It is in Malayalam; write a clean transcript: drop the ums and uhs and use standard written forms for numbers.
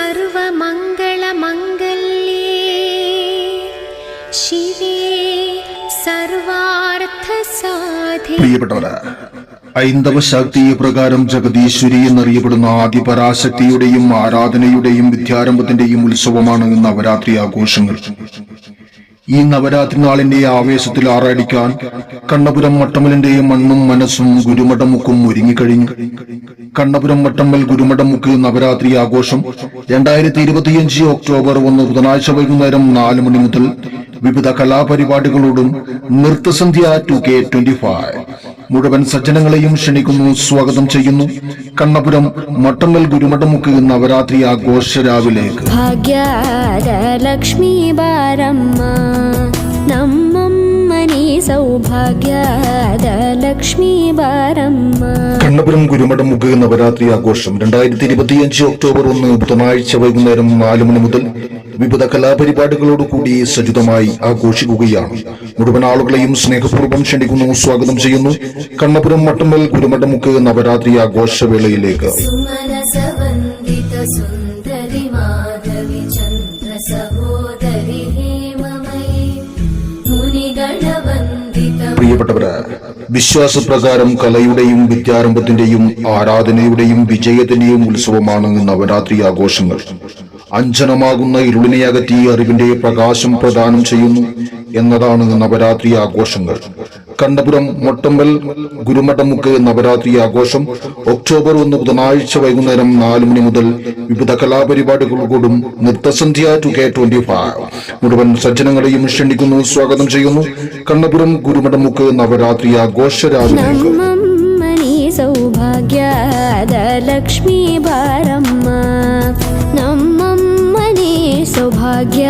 സർവമംഗളമംഗല്യേ ശിവേ സർവാർത്ഥസാധികേ. പ്രിയപ്പെട്ടവരെ, ഹൈന്ദവ ശാക്തി പ്രകാരം ജഗദീശ്വരി എന്നറിയപ്പെടുന്ന ആദിപരാശക്തിയുടെയും ആരാധനയുടെയും വിദ്യാരംഭത്തിന്റെയും ഉത്സവമാണ് നവരാത്രി ആഘോഷങ്ങൾ. ഈ നവരാത്രി നാളിന്റെ ആവേശത്തിൽ ആറാടിക്കാൻ കണ്ണപുരം മട്ടമ്മലിന്റെ മണ്ണും മനസ്സും ഗുരുമഠമുക്കും ഒരുങ്ങിക്കഴിഞ്ഞു. കണ്ണപുരം മട്ടമ്മൽ ഗുരുമഠമുക്ക് നവരാത്രി ആഘോഷം 2025 ഒക്ടോബർ 1 ബുധനാഴ്ച വൈകുന്നേരം 4 മണി മുതൽ വിവിധ കലാപരിപാടികളോടും നൃത്തസന്ധ്യ 2K25 മുഴുവൻ സജ്ജനങ്ങളെയും ക്ഷണിക്കുന്നു, സ്വാഗതം ചെയ്യുന്നു. കണ്ണപുരം മട്ടമ്മൽ ഗുരുമഠമുക്ക് നവരാത്രി ആഘോഷ രാവിലേക്ക്. ഭാഗ്യലക്ഷ്മി ബാരമ്മ നമ്മമ്മനി സൗഭാഗ്യലക്ഷ്മി ബാരമ്മ. കണ്ണപുരം ഗുരുമഠമുക്ക് നവരാത്രി ആഘോഷം 2025 ഒക്ടോബർ 1 ബുധനാഴ്ച വൈകുന്നേരം 4 മണി മുതൽ വിവിധ കലാപരിപാടികളോടുകൂടി സജ്ജിതമായി ആഘോഷിക്കുകയാണ്. മുഴുവൻ ആളുകളെയും സ്നേഹപൂർവ്വം ക്ഷണിക്കുന്നു, സ്വാഗതം ചെയ്യുന്നു. കണ്ണപുരം മട്ടമ്മൽ ഗുരുമഠമുക്ക് നവരാത്രി ആഘോഷവേളയിലേക്ക്. പ്രിയപ്പെട്ടവരെ, വിശ്വാസപ്രകാരം കലയുടെയും വിദ്യാരംഭത്തിന്റെയും ആരാധനയുടെയും വിജയത്തിന്റെയും ഉത്സവമാണ് നവരാത്രി ആഘോഷങ്ങൾ. അഞ്ജനമാകുന്ന ഇരുളിനെ അകറ്റി അറിവിന്റെ പ്രകാശം പ്രദാനം ചെയ്യുന്നു എന്നതാണ് നവരാത്രി ആഘോഷങ്ങൾ. കണ്ണപുരം മട്ടമ്മൽ ഗുരുമഠമുക്ക് നവരാത്രി ആഘോഷം ഒക്ടോബർ 1 ബുധനാഴ്ച വൈകുന്നേരം 4 മണി മുതൽ വിവിധ കലാപരിപാടികളോടും നൃത്തസന്ധ്യ 2K25 മുഴുവൻ സജ്ജനങ്ങളെയും ക്ഷണിക്കുന്നു, സ്വാഗതം ചെയ്യുന്നു. കണ്ണപുരം ഗുരുമഠമുക്ക് നവരാത്രി ആഘോഷ രാവിലേക്ക്. സൗഭാഗ്യലക്ഷ്മി ബാരമ്മ നമ്മമ്മനി സൗഭാഗ്യ